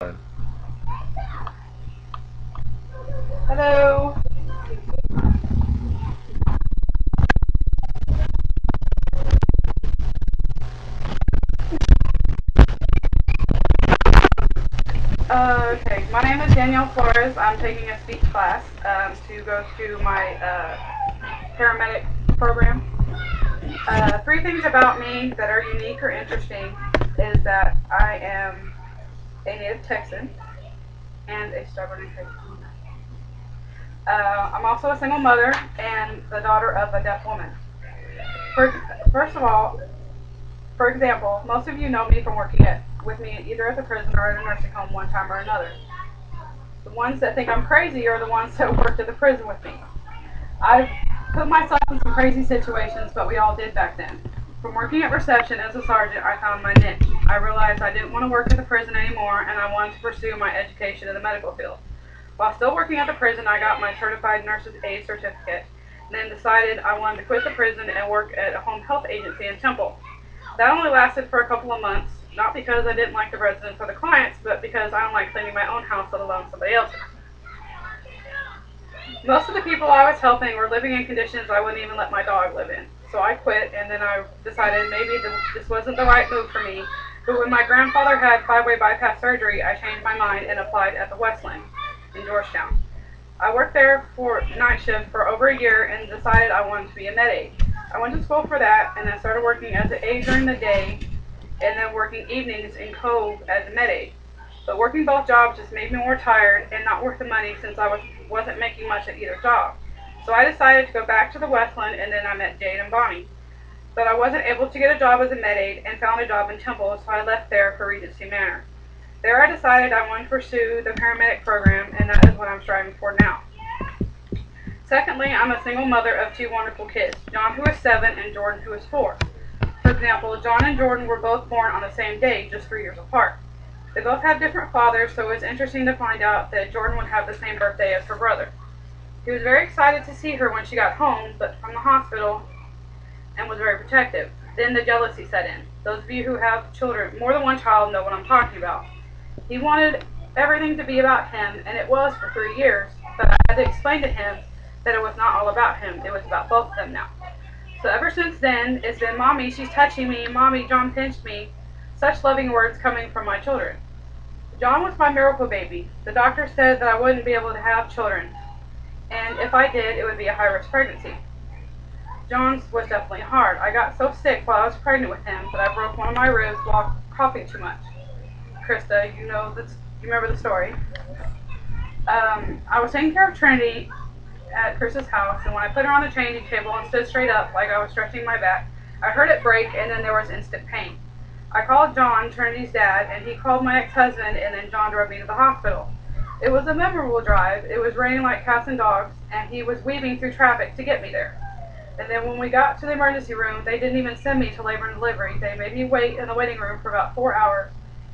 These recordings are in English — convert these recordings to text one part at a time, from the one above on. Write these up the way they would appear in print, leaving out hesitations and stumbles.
Hello. Okay, my name is Danielle Flores. I'm taking a speech class to go to my paramedic program. Three things about me that are unique or interesting is that I am a native Texan and a stubborn and crazy woman. I'm also a single mother and the daughter of a deaf woman. For, First of all, for example, most of you know me from working with me either at the prison or at a nursing home one time or another. The ones that think I'm crazy are the ones that worked at the prison with me. I've put myself in some crazy situations, but we all did back then. From working at reception as a sergeant, I found my niche. I realized I didn't want to work at the prison anymore, and I wanted to pursue my education in the medical field. While still working at the prison, I got my certified nurse's aide certificate, and then decided I wanted to quit the prison and work at a home health agency in Temple. That only lasted for a couple of months, not because I didn't like the residents or the clients, but because I don't like cleaning my own house, let alone somebody else's. Most of the people I was helping were living in conditions I wouldn't even let my dog live in. So I quit, and then I decided maybe this wasn't the right move for me. But when my grandfather had five-way bypass surgery, I changed my mind and applied at the Westland in Georgetown. I worked there for night shift for over a year and decided I wanted to be a med aide. I went to school for that and then started working as an aide during the day and then working evenings in Cove as a med aide. But working both jobs just made me more tired and not worth the money since wasn't making much at either job. So I decided to go back to the Westland, and then I met Jade and Bonnie. But I wasn't able to get a job as a med aide and found a job in Temple, so I left there for Regency Manor. There I decided I wanted to pursue the paramedic program, and that is what I'm striving for now. Secondly, I'm a single mother of two wonderful kids, John, who is 7, and Jordan, who is 4. For example, John and Jordan were both born on the same day, just 3 years apart. They both have different fathers, so it was interesting to find out that Jordan would have the same birthday as her brother. He was very excited to see her when she got home, but from the hospital, and was very protective. Then the jealousy set in. Those of you who have children, more than one child, know what I'm talking about. He wanted everything to be about him, and it was for 3 years, but I had to explain to him that it was not all about him, it was about both of them now. So ever since then, it's been, Mommy, she's touching me, Mommy, John pinched me, such loving words coming from my children. John was my miracle baby. The doctor said that I wouldn't be able to have children, and if I did, it would be a high-risk pregnancy. John's was definitely hard. I got so sick while I was pregnant with him that I broke one of my ribs while coughing too much. Krista, you remember the story. I was taking care of Trinity at Chris's house, and when I put her on the changing table and stood straight up like I was stretching my back, I heard it break, and then there was instant pain. I called John, Trinity's dad, and he called my ex-husband, and then John drove me to the hospital. It was a memorable drive. It was raining like cats and dogs, and he was weaving through traffic to get me there. And then when we got to the emergency room, they didn't even send me to labor and delivery. They made me wait in the waiting room for about 4 hours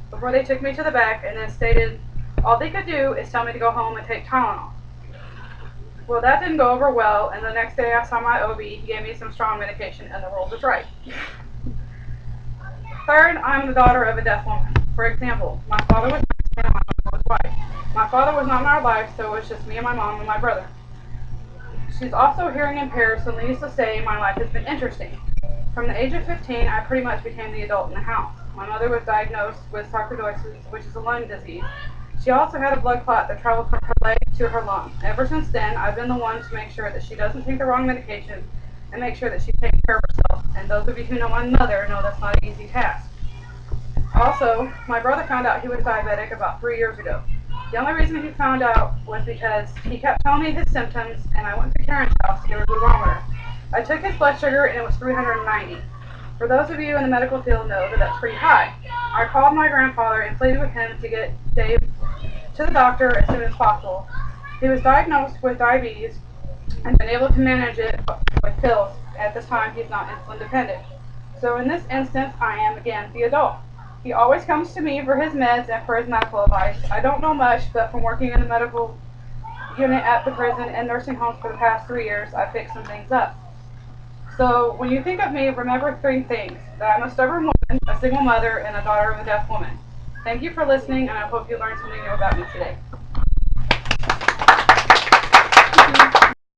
before they took me to the back and then stated all they could do is tell me to go home and take Tylenol. Well, that didn't go over well, and the next day I saw my OB. He gave me some strong medication, and the world was right. Third, I'm the daughter of a deaf woman. For example, my father was Mexican and my mother was white. My father was not in our life, so it was just me and my mom and my brother. She's also hearing impaired, so needless to say, my life has been interesting. From the age of 15, I pretty much became the adult in the house. My mother was diagnosed with sarcoidosis, which is a lung disease. She also had a blood clot that traveled from her leg to her lung. Ever since then, I've been the one to make sure that she doesn't take the wrong medication and make sure that she's taking care of herself. And those of you who know my mother know that's not an easy task. Also, my brother found out he was diabetic about 3 years ago. The only reason he found out was because he kept telling me his symptoms, and I went to Karen's house to get a glucometer. I took his blood sugar, and it was 390. For those of you in the medical field know that that's pretty high. I called my grandfather and pleaded with him to get Dave to the doctor as soon as possible. He was diagnosed with diabetes and been able to manage it with pills. At this time, he's not insulin dependent. So in this instance, I am again the adult. He always comes to me for his meds and for his medical advice. I don't know much, but from working in the medical unit at the prison and nursing homes for the past 3 years, I've picked some things up. So when you think of me, remember 3 things: that I'm a stubborn woman, a single mother, and a daughter of a deaf woman. Thank you for listening, and I hope you learned something new about me today.